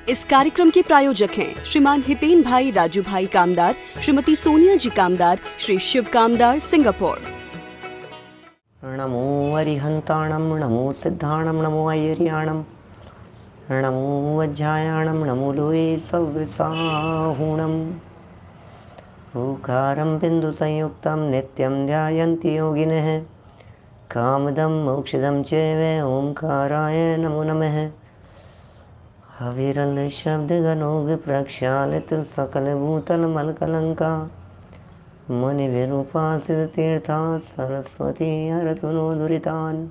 इस कार्यक्रम के प्रायोजक हैं श्रीमान हितेन भाई राजू भाई कामदार, श्रीमती सोनिया जी कामदार, श्री शिव कामदार, सिंगापुर। नमो अरिहंताणं, नमो सिद्धाणं, नमो ऐरियाणं, नमो वज्रायाणं, नमो लोये सव्यसाहुणम्। ओंकारं बिन्दुसंयुक्तं नित्यं ध्यायन्ति योगिनः। कामदं मोक्षदं चैव ओंकाराय नमो नमः। अविरल शब्दगणो प्रक्षालित सकलभूतलमलकलङ्का। मुनिभिरुपासिततीर्था सरस्वती हरतु नो दुरितान्।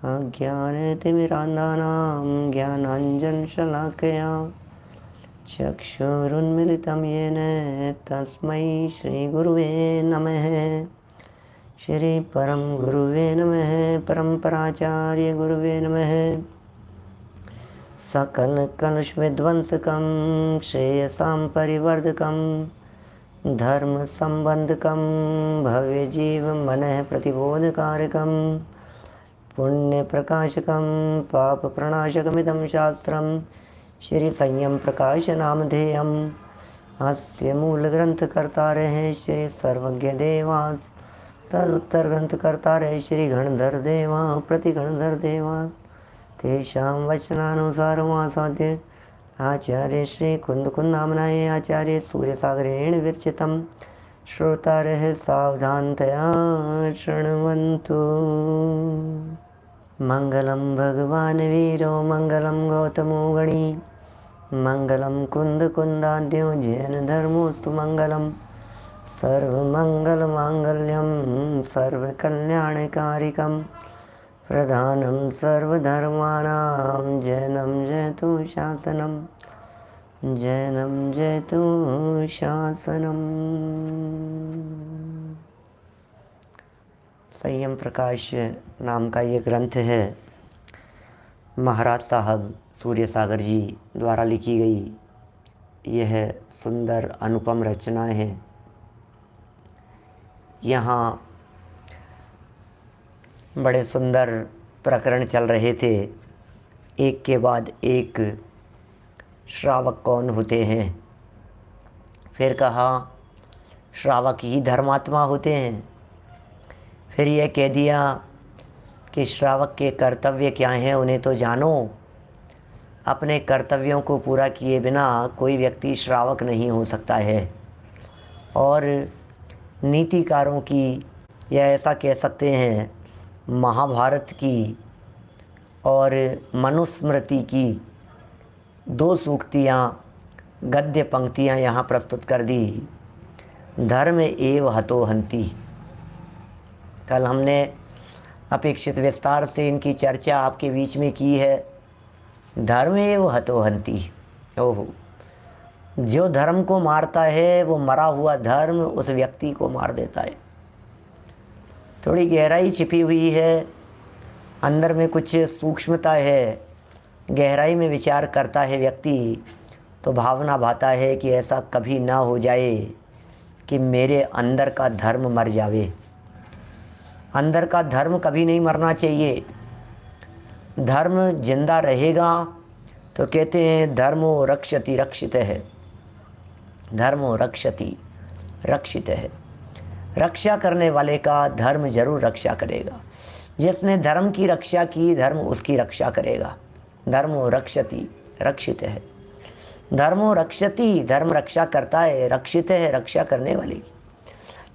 अज्ञानतिमिरान्धानां ज्ञानाञ्जनशलाकया चक्षुरुन्मिलितं येन तस्मै श्रीगुरुवे नमः। श्रीपरं गुरुवे नमः। परम्पराचार्य गुरुवे नमः। सकलकलुषविध्वंसकं श्रेयसां परिवर्धकं धर्मसम्बन्धकं भव्यजीवमनः प्रतिबोधकारकं पुण्यप्रकाशकं पापप्रणाशकमिदं शास्त्रं श्रीसंयमप्रकाशनामधेयम्। अस्य मूलग्रन्थकर्तारः श्री सर्वज्ञदेवाः, तदुत्तरग्रन्थकर्तारः श्री गणधरदेवाः, प्रतिगणधरदेवाः। तेषां वचनानुसारमासाद्य आचार्य श्री कुन्दकुन्दामनाय आचार्य सूर्यसागरेण विरचितं श्रोतारः सावधानतया शृण्वन्तु। मङ्गलं भगवान् वीरो मङ्गलं गौतमो गणी, मङ्गलं कुन्दकुन्दाद्यो जैनधर्मोऽस्तु मङ्गलं। सर्वमङ्गलमाङ्गल्यं सर्वकल्याणकारिकं प्रधानं सर्वधर्माणां जैनं जयतु शासनं, जैनं जयतु शासनम्। संयम प्रकाश नाम का ये ग्रंथ है, महाराज साहब सूर्य सागर जी द्वारा लिखी गई यह सुंदर अनुपम रचना है। यहाँ बड़े सुंदर प्रकरण चल रहे थे, एक के बाद एक। श्रावक कौन होते हैं, फिर कहा श्रावक ही धर्मात्मा होते हैं। फिर यह कह दिया कि श्रावक के कर्तव्य क्या हैं उन्हें तो जानो। अपने कर्तव्यों को पूरा किए बिना कोई व्यक्ति श्रावक नहीं हो सकता है। और नीतिकारों की, या ऐसा कह सकते हैं महाभारत की और मनुस्मृति की दो सूक्तियाँ, गद्य पंक्तियाँ यहाँ प्रस्तुत कर दी। धर्म एव हतो हन्ति। कल हमने अपेक्षित विस्तार से इनकी चर्चा आपके बीच में की है। धर्म एव हतो हन्ति। ओहो, जो धर्म को मारता है वो मरा हुआ धर्म उस व्यक्ति को मार देता है। थोड़ी गहराई छिपी हुई है, अंदर में कुछ सूक्ष्मता है। गहराई में विचार करता है व्यक्ति तो भावना भाता है कि ऐसा कभी ना हो जाए कि मेरे अंदर का धर्म मर जावे। अंदर का धर्म कभी नहीं मरना चाहिए। धर्म जिंदा रहेगा तो कहते हैं धर्मो रक्षति रक्षित है, धर्मो रक्षति रक्षित है। रक्षा करने वाले का धर्म जरूर रक्षा करेगा। जिसने धर्म की रक्षा की, धर्म उसकी रक्षा करेगा। धर्मो रक्षति रक्षित है, धर्मो रक्षति, धर्म रक्षा करता है, रक्षित है रक्षा करने वाले की।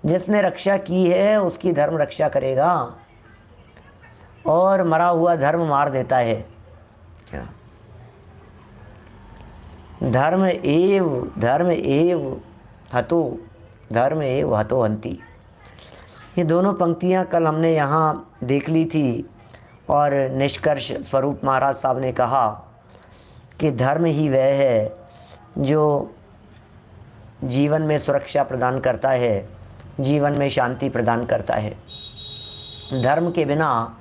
जिसने रक्षा की है उसकी धर्म रक्षा करेगा, और मरा हुआ धर्म मार देता है। क्या धर्म एव हतो, धर्म एव हतो हन्ति। ये दोनों पंक्तियाँ कल हमने यहाँ देख ली थी, और निष्कर्ष स्वरूप महाराज साहब ने कहा कि धर्म ही वह है जो जीवन में सुरक्षा प्रदान करता है, जीवन में शांति प्रदान करता है। धर्म के बिना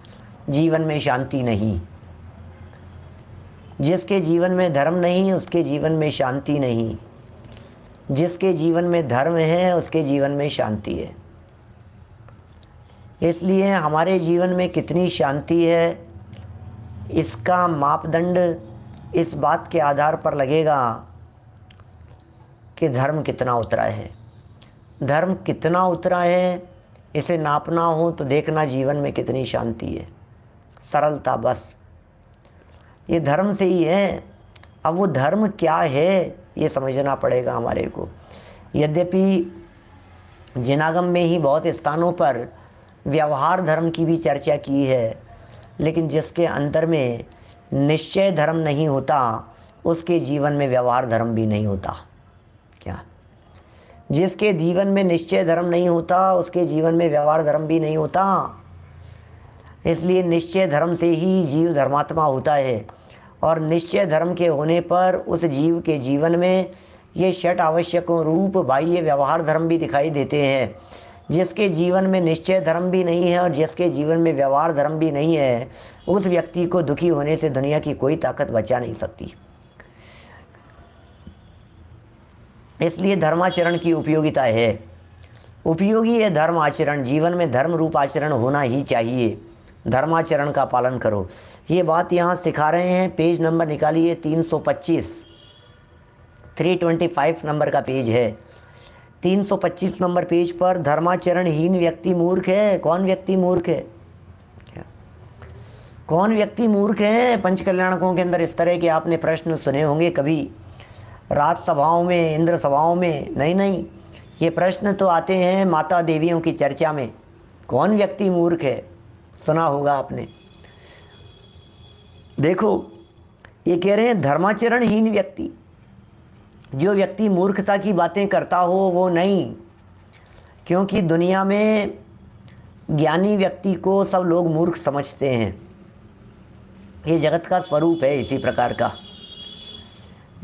जीवन में शांति नहीं। जिसके जीवन में धर्म नहीं उसके जीवन में शांति नहीं। जिसके जीवन में धर्म है उसके जीवन में शांति है। इसलिए हमारे जीवन में कितनी शांति है इसका मापदंड इस बात के आधार पर लगेगा कि धर्म कितना उतरा है। धर्म कितना उतरा है इसे नापना हो तो देखना जीवन में कितनी शांति है, सरलता, बस ये धर्म से ही है। अब वो धर्म क्या है ये समझना पड़ेगा हमारे को। यद्यपि जिनागम में ही बहुत स्थानों पर व्यवहार धर्म की भी चर्चा की है, लेकिन जिसके अंतर में निश्चय धर्म नहीं होता उसके जीवन में व्यवहार धर्म भी नहीं होता। क्या? जिसके जीवन में निश्चय धर्म नहीं होता उसके जीवन में व्यवहार धर्म भी नहीं होता। इसलिए निश्चय धर्म से ही जीव धर्मात्मा होता है, और निश्चय धर्म के होने पर उस जीव के जीवन में ये षट आवश्यकों रूप बाह्य व्यवहार धर्म भी दिखाई देते हैं। जिसके जीवन में निश्चय धर्म भी नहीं है और जिसके जीवन में व्यवहार धर्म भी नहीं है, उस व्यक्ति को दुखी होने से दुनिया की कोई ताकत बचा नहीं सकती। इसलिए धर्माचरण की उपयोगिता है। उपयोगी है धर्म आचरण, जीवन में धर्म रूप आचरण होना ही चाहिए। धर्माचरण का पालन करो, ये बात यहाँ सिखा रहे हैं। पेज नंबर निकालिए 325, 325 नंबर का पेज है। 325 नंबर पेज पर धर्माचरणहीन व्यक्ति मूर्ख है। कौन व्यक्ति मूर्ख है? क्या? कौन व्यक्ति मूर्ख है? पंचकल्याणकों के अंदर इस तरह के आपने प्रश्न सुने होंगे कभी, राज सभाओं में, इंद्र सभाओं में। नहीं, ये प्रश्न तो आते हैं माता देवियों की चर्चा में। कौन व्यक्ति मूर्ख है सुना होगा आपने। देखो ये कह रहे हैं धर्माचरणहीन व्यक्ति, जो व्यक्ति मूर्खता की बातें करता हो वो नहीं, क्योंकि दुनिया में ज्ञानी व्यक्ति को सब लोग मूर्ख समझते हैं। ये जगत का स्वरूप है इसी प्रकार का।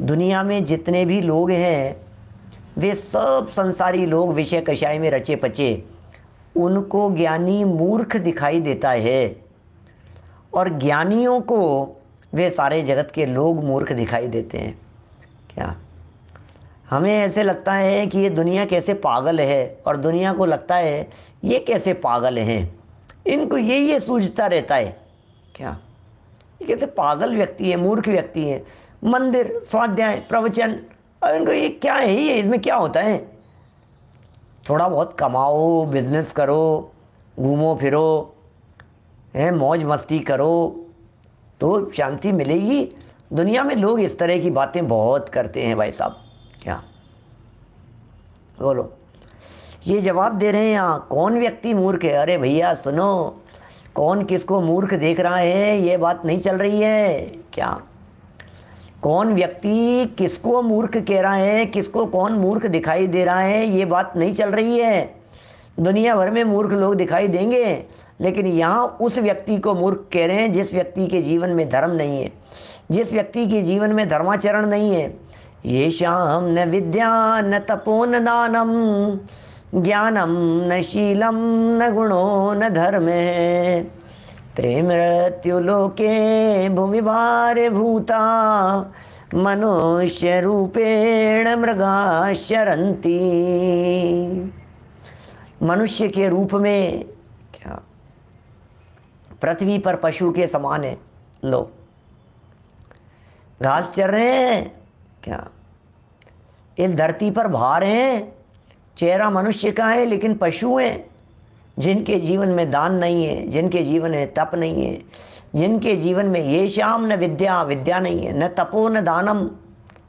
दुनिया में जितने भी लोग हैं वे सब संसारी लोग, विषय कषाय में रचे पचे, उनको ज्ञानी मूर्ख दिखाई देता है, और ज्ञानियों को वे सारे जगत के लोग मूर्ख दिखाई देते हैं। क्या? हमें ऐसे लगता है कि ये दुनिया कैसे पागल है, और दुनिया को लगता है ये कैसे पागल हैं। इनको ये सूझता रहता है। क्या? ये कैसे पागल व्यक्ति है, मूर्ख व्यक्ति है। मंदिर, स्वाध्याय, प्रवचन, इनको ये क्या है, ये इसमें क्या होता है? थोड़ा बहुत कमाओ, बिजनेस करो, घूमो फिरो, मौज मस्ती करो तो शांति मिलेगी। दुनिया में लोग इस तरह की बातें बहुत करते हैं भाई साहब। क्या? बोलो, ये जवाब दे रहे हैं यहाँ। कौन व्यक्ति मूर्ख है? अरे भैया सुनो, कौन किसको मूर्ख देख रहा है ये बात नहीं चल रही है। क्या? कौन व्यक्ति किसको मूर्ख कह रहा है, किसको कौन मूर्ख दिखाई दे रहा है, ये बात नहीं चल रही है। दुनिया भर में मूर्ख लोग दिखाई देंगे, लेकिन यहाँ उस व्यक्ति को मूर्ख कह रहे हैं जिस व्यक्ति के जीवन में धर्म नहीं है, जिस व्यक्ति के जीवन में धर्माचरण नहीं है। ये शाम न विद्या न तपो न दानम ज्ञानम न शीलम न गुणो न धर्म त्रिमृत्यु लोके भूमि भारे भूता मनुष्य रूपेण मृगा शरंती। मनुष्य के रूप में क्या पृथ्वी पर पशु के समान है। लो, घास चर रहे हैं, क्या इस धरती पर भार हैं, चेहरा मनुष्य का है लेकिन पशु हैं, जिनके जीवन में दान नहीं है, जिनके जीवन में तप नहीं है, जिनके जीवन में ये शाम न विद्या, विद्या नहीं है, न तपो न दानम,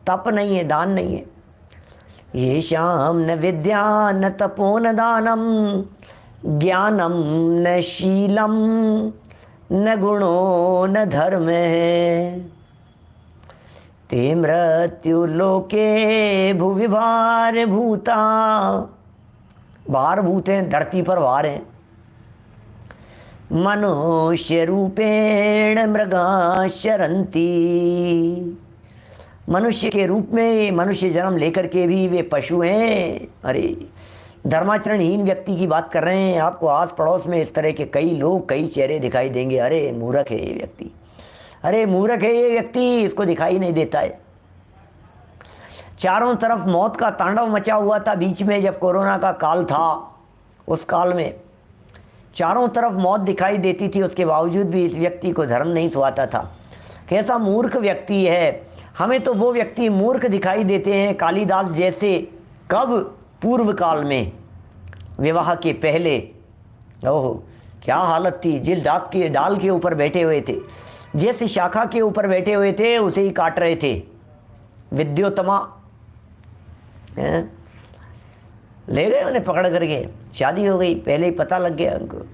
तप नहीं है, दान नहीं है। ये शाम न विद्या न तपो न दानम ज्ञानम न शीलम न गुणो न धर्म ते मृत्यु लोके भुवि भार भूता। भार भूत हैं, धरती पर भार हैं। मनुष्य रूपेण मृगा शरंती, मनुष्य के रूप में मनुष्य जन्म लेकर के भी वे पशु हैं। अरे धर्माचरणहीन व्यक्ति की बात कर रहे हैं। आपको आस पड़ोस में इस तरह के कई लोग, कई चेहरे दिखाई देंगे। अरे मूर्ख है ये व्यक्ति, अरे मूर्ख है ये व्यक्ति, इसको दिखाई नहीं देता है। चारों तरफ मौत का तांडव मचा हुआ था बीच में, जब कोरोना का काल था, उस काल में चारों तरफ मौत दिखाई देती थी, उसके बावजूद भी इस व्यक्ति को धर्म नहीं सुहाता था। कैसा मूर्ख व्यक्ति है। हमें तो वो व्यक्ति मूर्ख दिखाई देते हैं कालिदास जैसे। कब? पूर्व काल में, विवाह के पहले। ओहो, क्या हालत थी। जिस डाल के ऊपर बैठे हुए थे, जिस शाखा के ऊपर बैठे हुए थे, उसे ही काट रहे थे। विद्योत्तमा ले गए उन्हें पकड़ करके, शादी हो गई, पहले ही पता लग गया उनको।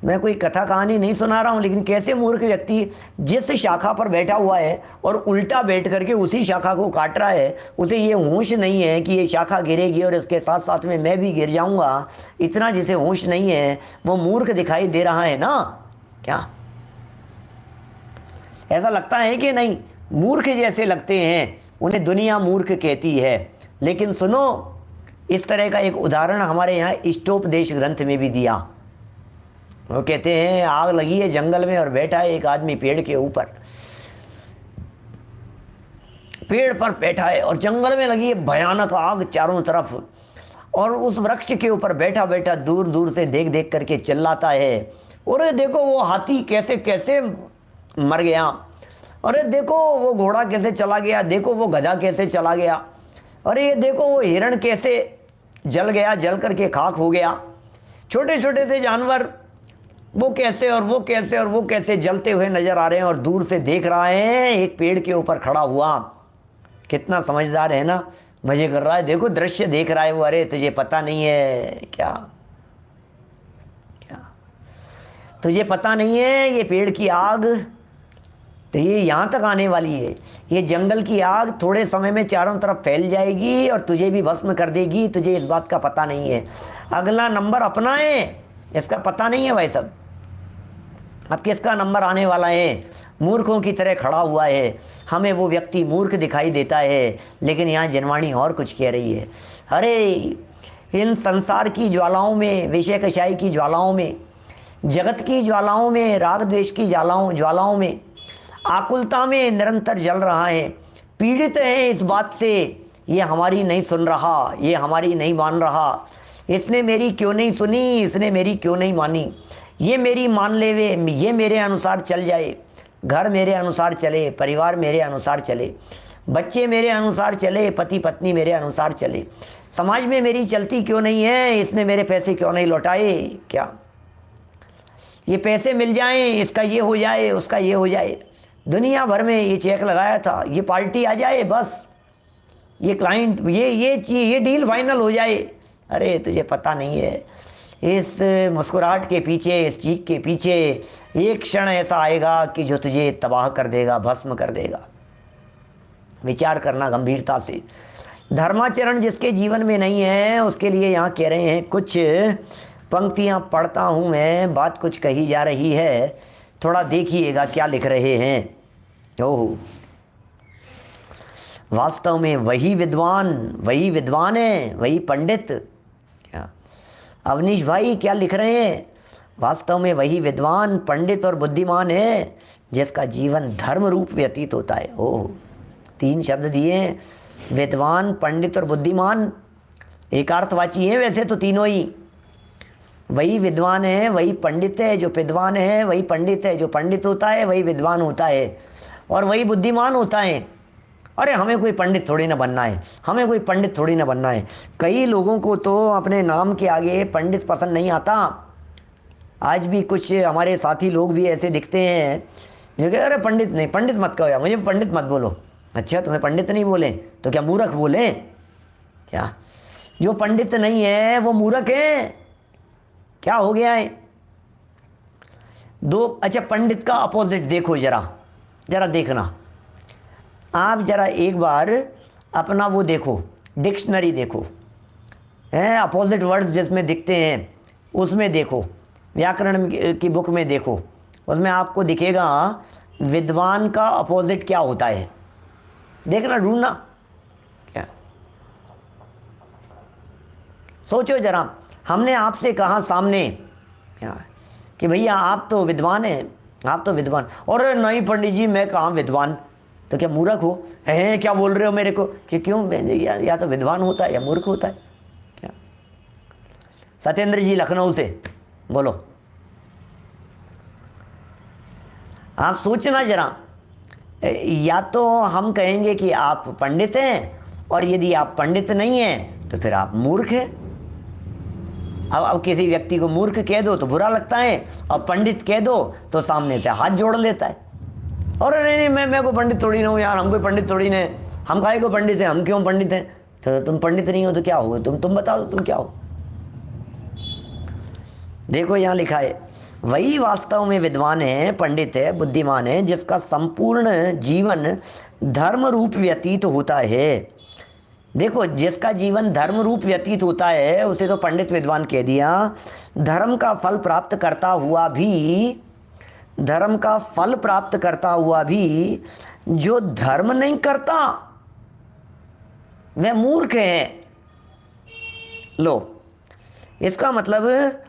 मैं कोई कथा कहानी नहीं सुना रहा हूँ, लेकिन कैसे मूर्ख व्यक्ति जिस शाखा पर बैठा हुआ है और उल्टा बैठ करके उसी शाखा को काट रहा है, उसे ये होश नहीं है कि ये शाखा गिरेगी और इसके साथ साथ में मैं भी गिर जाऊंगा। इतना जिसे होश नहीं है वो मूर्ख दिखाई दे रहा है ना। क्या ऐसा लगता है कि नहीं? मूर्ख जैसे लगते हैं, उन्हें दुनिया मूर्ख कहती है। लेकिन सुनो, इस तरह का एक उदाहरण हमारे यहाँ इष्टोपदेश ग्रंथ में भी दिया। वो कहते हैं आग लगी है जंगल में और बैठा है एक आदमी पेड़ के ऊपर। पेड़ पर बैठा है और जंगल में लगी है भयानक आग चारों तरफ, और उस वृक्ष के ऊपर बैठा बैठा दूर दूर से देख देख करके चिल्लाता है, अरे देखो वो हाथी कैसे कैसे मर गया, अरे देखो वो घोड़ा कैसे चला गया, देखो वो गधा कैसे चला गया, अरे ये देखो वो हिरण कैसे जल गया, जल करके खाक हो गया। छोटे छोटे से जानवर वो कैसे और वो कैसे और वो कैसे जलते हुए नजर आ रहे हैं, और दूर से देख रहा है एक पेड़ के ऊपर खड़ा हुआ। कितना समझदार है ना, मजे कर रहा है, देखो दृश्य देख रहा है वो। अरे तुझे पता नहीं है क्या? क्या तुझे पता नहीं है ये पेड़ की आग तो ये यहाँ तक आने वाली है। ये जंगल की आग थोड़े समय में चारों तरफ फैल जाएगी और तुझे भी भस्म कर देगी। तुझे इस बात का पता नहीं है। अगला नंबर अपना है, इसका पता नहीं है भाई साहब। अब किसका नंबर आने वाला है? मूर्खों की तरह खड़ा हुआ है। हमें वो व्यक्ति मूर्ख दिखाई देता है, लेकिन यहाँ जनवाणी और कुछ कह रही है। अरे इन संसार की ज्वालाओं में, विषय कषाय की ज्वालाओं में, जगत की ज्वालाओं में, राग द्वेष की ज्वालाओं में, आकुलता में निरंतर जल रहा है। पीड़ित है इस बात से, ये हमारी नहीं सुन रहा, ये हमारी नहीं मान रहा, इसने मेरी क्यों नहीं सुनी, इसने मेरी क्यों नहीं मानी, ये मेरी मान ले वे, ये मेरे अनुसार चल जाए, घर मेरे अनुसार चले, परिवार मेरे अनुसार चले, बच्चे मेरे अनुसार चले, पति पत्नी मेरे अनुसार चले, समाज में मेरी चलती क्यों नहीं है, इसने मेरे पैसे क्यों नहीं लौटाए। क्या ये पैसे मिल जाएं, इसका ये हो जाए, उसका ये हो जाए, दुनिया भर में ये चेक लगाया था, ये पार्टी आ जाए, बस ये क्लाइंट, ये डील फाइनल हो जाए। अरे तुझे पता नहीं है, इस मुस्कुराहट के पीछे, इस चीख के पीछे एक क्षण ऐसा आएगा कि जो तुझे तबाह कर देगा, भस्म कर देगा। विचार करना गंभीरता से। धर्माचरण जिसके जीवन में नहीं है, उसके लिए यहाँ कह रहे हैं, कुछ पंक्तियाँ पढ़ता हूँ मैं, बात कुछ कही जा रही है, थोड़ा देखिएगा क्या लिख रहे हैं। ओह, वास्तव में वही विद्वान है, वही पंडित। क्या अवनीश भाई क्या लिख रहे हैं? वास्तव में वही विद्वान, पंडित और बुद्धिमान है जिसका जीवन धर्म रूप व्यतीत होता है। ओह, 3 शब्द दिए, विद्वान, पंडित और बुद्धिमान। एकार्थवाची हैं वैसे तो तीनों ही। वही विद्वान है, वही पंडित है, जो विद्वान है वही पंडित है, जो पंडित होता है वही विद्वान होता है, और वही बुद्धिमान होता है। अरे हमें कोई पंडित थोड़ी ना बनना है, हमें कोई पंडित थोड़ी ना बनना है। कई लोगों को तो अपने नाम के आगे पंडित पसंद नहीं आता। आज भी कुछ हमारे साथी लोग भी ऐसे दिखते हैं जो कहते अरे पंडित नहीं, पंडित मत कहो यार, मुझे पंडित मत बोलो। अच्छा, तुम्हें पंडित नहीं बोले तो क्या मूर्ख बोले? क्या जो पंडित नहीं है वो मूर्ख है? क्या हो गया है? दो, अच्छा पंडित का अपोजिट देखो, जरा देखना आप, जरा एक बार अपना वो देखो, डिक्शनरी देखो, हैं अपोजिट वर्ड्स जिसमें दिखते हैं उसमें देखो, व्याकरण की बुक में देखो, उसमें आपको दिखेगा विद्वान का अपोजिट क्या होता है। देखना, ढूंढना। क्या सोचो जरा, हमने आपसे कहा सामने कि भैया आप तो विद्वान हैं, आप तो विद्वान, और नहीं पंडित जी मैं कहाँ विद्वान, तो क्या मूर्ख हो? हैं क्या बोल रहे हो मेरे को कि क्यों? या तो विद्वान होता है या मूर्ख होता है। क्या सत्येंद्र जी लखनऊ से बोलो। आप सोचना जरा, या तो हम कहेंगे कि आप पंडित हैं, और यदि आप पंडित नहीं हैं तो फिर आप मूर्ख हैं। अब किसी व्यक्ति को मूर्ख कह दो तो बुरा लगता है, और पंडित कह दो तो सामने से हाथ जोड़ लेता है, और नहीं मैं कोई पंडित थोड़ी ना हूँ यार, हम कोई पंडित थोड़ी ना है, हम काहे को पंडित हैं, हम क्यों पंडित हैं। तो तुम पंडित नहीं हो तो क्या हो, तुम बताओ तुम क्या हो। देखो यहाँ लिखा है, वही वास्तव में विद्वान है, पंडित है, बुद्धिमान है, जिसका संपूर्ण जीवन धर्म रूप व्यतीत होता है। देखो, जिसका जीवन धर्म रूप व्यतीत होता है उसे तो पंडित विद्वान कह दिया। धर्म का फल प्राप्त करता हुआ भी, धर्म का फल प्राप्त करता हुआ भी जो धर्म नहीं करता वह मूर्ख है। लो, इसका मतलब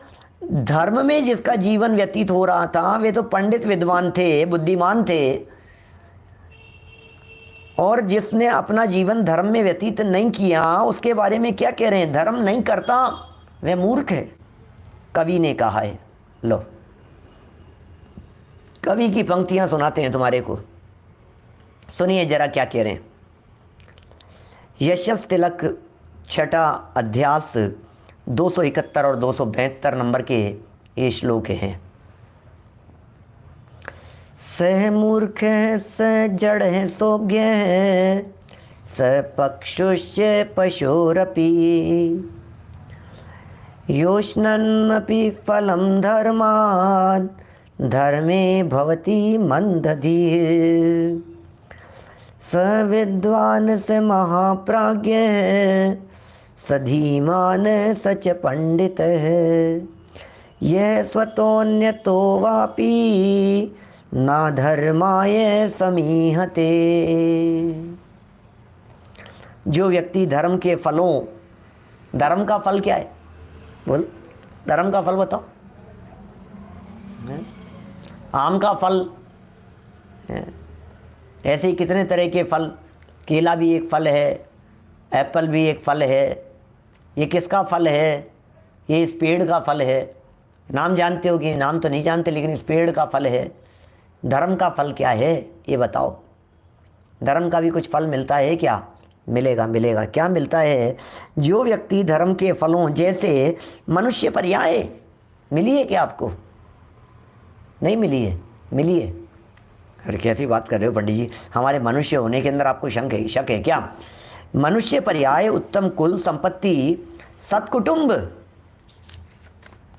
धर्म में जिसका जीवन व्यतीत हो रहा था वे तो पंडित विद्वान थे, बुद्धिमान थे, और जिसने अपना जीवन धर्म में व्यतीत नहीं किया उसके बारे में क्या कह रहे हैं, धर्म नहीं करता वह मूर्ख है, कवि ने कहा है। लो, कवि की पंक्तियां सुनाते हैं तुम्हारे को, सुनिए जरा क्या कह रहे हैं। यशस तिलक छठा अध्यास 271 और 272 नंबर के ये श्लोक हैं। स मूर्ख स जड़ है सोज्ञ है, स पक्षुश्च पशुरपि, योष्णन्नपि फलं धर्मात्, धर्मे भवति मंदधीः। स विद्वान् स महाप्राज्ञ है, स धीमान सच पंडित है, यह स्वतोन्यतो वापि ना धर्माय समीहते। जो व्यक्ति धर्म के फलों, धर्म का फल क्या है, बोल, धर्म का फल बताओ। आम का फल, ऐसे ही कितने तरह के फल, केला भी एक फल है, एप्पल भी एक फल है। ये किसका फल है, ये इस पेड़ का फल है। नाम जानते हो कि नाम तो नहीं जानते, लेकिन इस पेड़ का फल है। धर्म का फल क्या है ये बताओ। धर्म का भी कुछ फल मिलता है क्या? मिलेगा, मिलेगा। क्या मिलता है? जो व्यक्ति धर्म के फलों जैसे मनुष्य पर्याय, मिली है क्या आपको? नहीं मिली है? मिली है। अरे कैसी बात कर रहे हो पंडित जी, हमारे मनुष्य होने के अंदर आपको शक है क्या? मनुष्य पर्याय, उत्तम कुल, संपत्ति, सत्कुटुंब,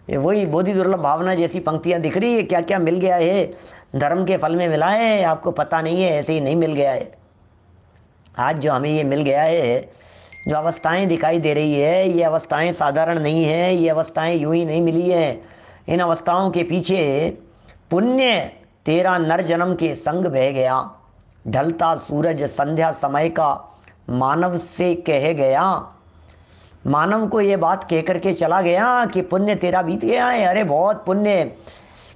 ये वही बोधि दुर्लभ भावना जैसी पंक्तियां दिख रही है। क्या क्या मिल गया है धर्म के फल में मिला है, आपको पता नहीं है, ऐसे ही नहीं मिल गया है। आज जो हमें ये मिल गया है, जो अवस्थाएं दिखाई दे रही है, ये अवस्थाएं साधारण नहीं है, ये अवस्थाएं यूं ही नहीं मिली है। इन अवस्थाओं के पीछे पुण्य तेरा नर जन्म के संग बह गया, ढलता सूरज संध्या समय का मानव से कह गया। मानव को ये बात कह करके चला गया कि पुण्य तेरा बीत गया है। अरे बहुत पुण्य,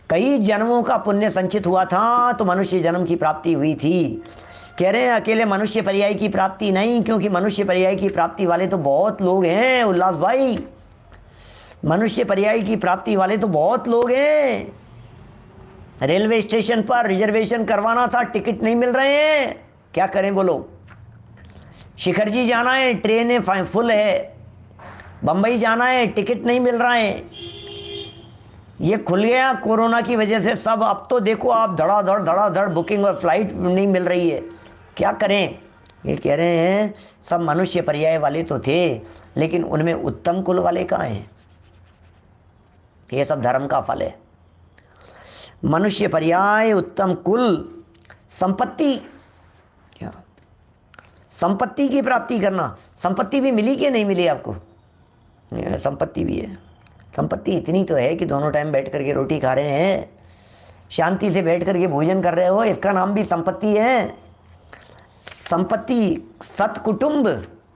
कई जन्मों का पुण्य संचित हुआ था तो मनुष्य जन्म की प्राप्ति हुई थी। कह रहे हैं अकेले मनुष्य पर्याय की प्राप्ति नहीं, क्योंकि मनुष्य पर्याय की प्राप्ति वाले तो बहुत लोग हैं उल्लास भाई। मनुष्य पर्याय की प्राप्ति वाले तो बहुत लोग हैं। रेलवे स्टेशन पर रिजर्वेशन करवाना था, टिकट नहीं मिल रहे हैं, क्या करें बोलो। शिखर जी जाना है, ट्रेनें फुल है। बम्बई जाना है, टिकट नहीं मिल रहा है। ये खुल गया कोरोना की वजह से सब। अब तो देखो आप, धड़ाधड़ बुकिंग और फ्लाइट नहीं मिल रही है, क्या करें। ये कह रहे हैं सब मनुष्य पर्याय वाले तो थे, लेकिन उनमें उत्तम कुल वाले कहाँ हैं? ये सब धर्म का फल है। मनुष्य पर्याय, उत्तम कुल, संपत्ति, क्या संपत्ति की प्राप्ति करना। संपत्ति भी मिली कि नहीं मिली आपको? संपत्ति भी है। संपत्ति इतनी तो है कि दोनों टाइम बैठ करके रोटी खा रहे हैं, शांति से बैठ करके भोजन कर रहे हो, इसका नाम भी संपत्ति है। संपत्ति, सत्कुटुंब,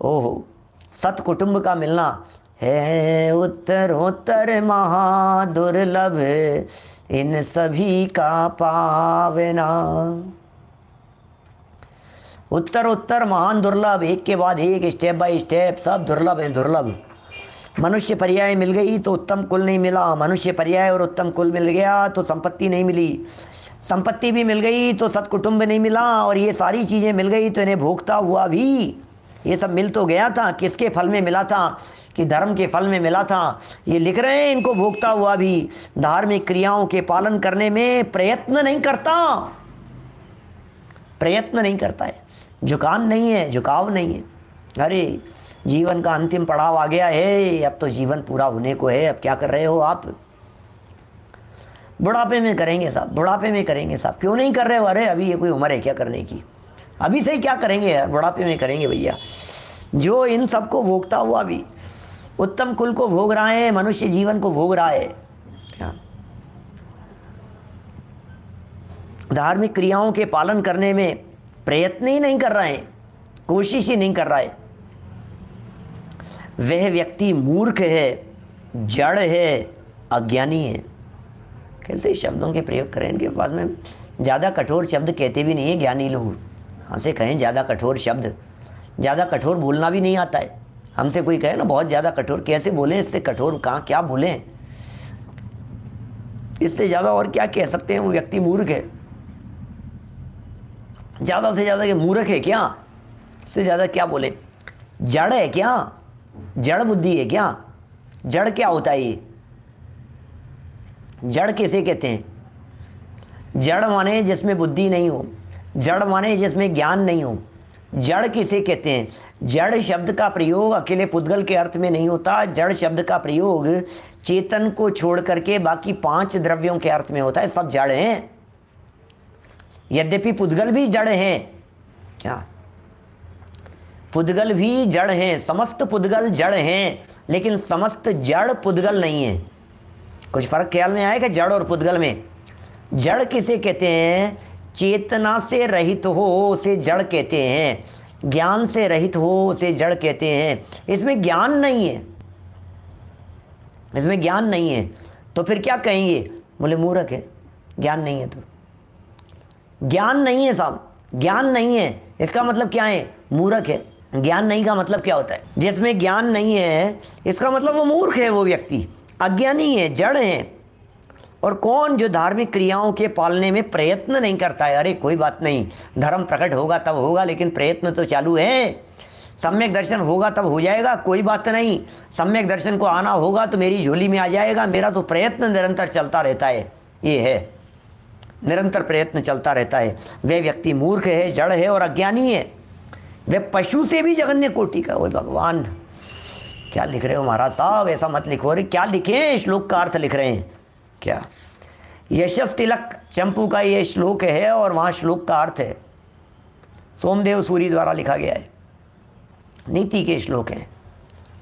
ओहो, सत्कुटुंब का मिलना है उत्तरोत्तर महादुर्लभ, इन सभी का पावना। उत्तरोत्तर महान दुर्लभ, एक के बाद एक, स्टेप बाय स्टेप सब दुर्लभ है, दुर्लभ। मनुष्य पर्याय मिल गई तो उत्तम कुल नहीं मिला, मनुष्य पर्याय और उत्तम कुल मिल गया तो संपत्ति नहीं मिली। संपत्ति भी मिल गई तो सत्कुटुंब नहीं मिला, और ये सारी चीज़ें मिल गई तो इन्हें भोगता हुआ भी ये सब मिल तो गया था। किसके फल में मिला था? कि धर्म के फल में मिला था। ये लिख रहे हैं इनको भोगता हुआ भी धार्मिक क्रियाओं के पालन करने में प्रयत्न नहीं करता, प्रयत्न नहीं करता है, झुकाव नहीं है, झुकाव नहीं है। अरे जीवन का अंतिम पड़ाव आ गया है, अब तो जीवन पूरा होने को है, अब क्या कर रहे हो आप? बुढ़ापे में करेंगे साहब, बुढ़ापे में करेंगे साहब। क्यों नहीं कर रहे हो? अरे अभी ये कोई उम्र है क्या करने की? अभी से ही क्या करेंगे यार, बुढ़ापे में करेंगे भैया। जो इन सबको भोगता हुआ भी उत्तम कुल को भोग रहा है, मनुष्य जीवन को भोग रहा है, धार्मिक क्रियाओं के पालन करने में प्रयत्न ही नहीं कर रहा है, कोशिश ही नहीं कर रहा है, वह व्यक्ति मूर्ख है, जड़ है, अज्ञानी है। कैसे शब्दों के प्रयोग करें इनके पास में? ज़्यादा कठोर शब्द कहते भी नहीं है ज्ञानी लोग। हमसे कहें ज़्यादा कठोर शब्द, ज़्यादा कठोर बोलना भी नहीं आता है। हमसे कोई कहे ना बहुत ज़्यादा कठोर, कैसे बोलें? इससे कठोर कहाँ क्या बोलें? इससे ज़्यादा और क्या कह सकते हैं? वो व्यक्ति मूर्ख है। ज़्यादा से ज़्यादा मूर्ख है क्या? इससे ज़्यादा क्या बोले? जड़ है क्या? जड़ बुद्धि है क्या? जड़ क्या होता है ये? जड़ किसे कहते हैं? जड़ माने जिसमें बुद्धि नहीं हो, जड़ माने जिसमें ज्ञान नहीं हो। जड़ किसे कहते हैं? जड़ शब्द का प्रयोग अकेले पुद्गल के अर्थ में नहीं होता। जड़ शब्द का प्रयोग चेतन को छोड़ करके बाकी 5 द्रव्यों के अर्थ में होता है। सब जड़ हैं, यद्यपि पुद्गल भी जड़ हैं। क्या? पुद्गल भी जड़ हैं, समस्त पुद्गल जड़ हैं, लेकिन समस्त जड़ पुद्गल नहीं है। कुछ फर्क ख्याल में आएगा जड़ और पुद्गल में? जड़ किसे कहते हैं? चेतना से रहित हो उसे जड़ कहते हैं, ज्ञान से रहित हो उसे जड़ कहते हैं। इसमें ज्ञान नहीं है, इसमें ज्ञान नहीं है, तो फिर क्या कहेंगे? बोले मूर्ख है, ज्ञान नहीं है। तो ज्ञान नहीं है साहब, ज्ञान नहीं है, इसका मतलब क्या है? मूर्ख है। ज्ञान नहीं का मतलब क्या होता है? जिसमें ज्ञान नहीं है इसका मतलब वो मूर्ख है, वो व्यक्ति अज्ञानी है, जड़ है। और कौन? जो धार्मिक क्रियाओं के पालने में प्रयत्न नहीं करता है। अरे कोई बात नहीं, धर्म प्रकट होगा तब होगा, लेकिन प्रयत्न तो चालू है। सम्यक दर्शन होगा तब हो जाएगा, कोई बात नहीं। सम्यक दर्शन को आना होगा तो मेरी झोली में आ जाएगा। मेरा तो प्रयत्न निरंतर चलता रहता है, ये है, निरंतर प्रयत्न चलता रहता है। वह व्यक्ति मूर्ख है, जड़ है और अज्ञानी है। वह पशु से भी जघन्य कोटि का। ओ भगवान, क्या लिख रहे हो महाराज साहब? ऐसा मत लिखो। अरे क्या लिखे? श्लोक का अर्थ लिख रहे हैं क्या? यशस तिलक चंपू का ये श्लोक है और वहाँ श्लोक का अर्थ है। सोमदेव सूरी द्वारा लिखा गया है, नीति के श्लोक हैं,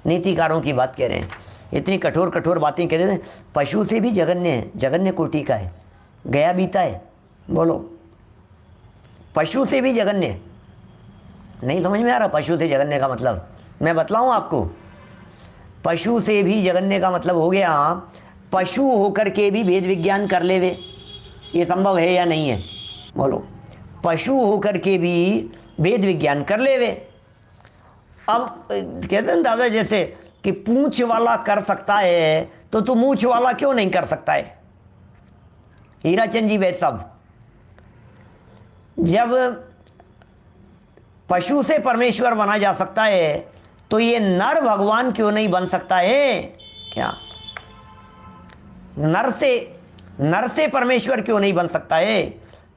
नीतिकारों की बात कह रहे हैं। इतनी कठोर कठोर बातें कहते हैं। पशु से भी जघन्य है, जघन्य कोटि का है, गया बीता है। बोलो, पशु से भी जघन्य? नहीं समझ में आ रहा पशु से जघन्य का मतलब? मैं बतलाऊं आपको। पशु से भी जघन्य का मतलब हो गया पशु होकर के भी भेद विज्ञान कर लेवे। ये संभव है या नहीं है? बोलो, पशु होकर के भी भेद विज्ञान कर लेवे। अब कहते हैं दादा जैसे कि पूंछ वाला कर सकता है तो तू मूंछ वाला क्यों नहीं कर सकता है? हीराचंद जी वैद साहब, जब पशु से परमेश्वर बना जा सकता है तो ये नर भगवान क्यों नहीं बन सकता है? क्या नर से परमेश्वर क्यों नहीं बन सकता है?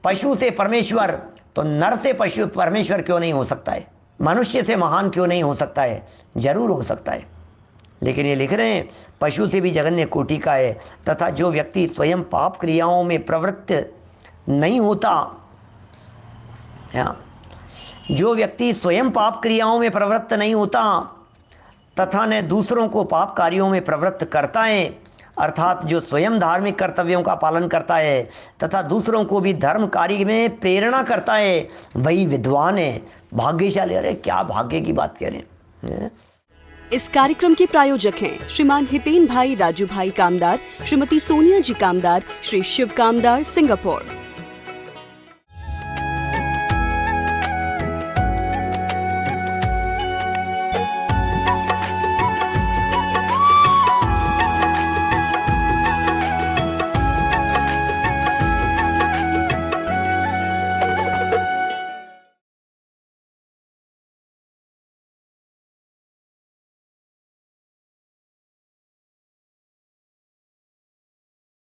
पशु से परमेश्वर, तो नर से पशु परमेश्वर क्यों नहीं हो सकता है? मनुष्य से महान क्यों नहीं हो सकता है? जरूर हो सकता है। लेकिन ये लिख रहे हैं पशु से भी जघन्य कोटि का है। तथा जो व्यक्ति स्वयं पाप क्रियाओं में प्रवृत्त नहीं होता, जो व्यक्ति स्वयं पाप क्रियाओं में प्रवृत्त नहीं होता तथा न दूसरों को पाप कार्यों में प्रवृत्त करता है, अर्थात जो स्वयं धार्मिक कर्तव्यों का पालन करता है तथा दूसरों को भी धर्म कार्य में प्रेरणा करता है, वही विद्वान है, भाग्यशाली। अरे क्या भाग्य की बात कह रहे हैं। इस कार्यक्रम के प्रायोजक हैं श्रीमान हितेन भाई राजू भाई कामदार, श्रीमती सोनिया जी कामदार, श्री शिव कामदार, सिंगापुर।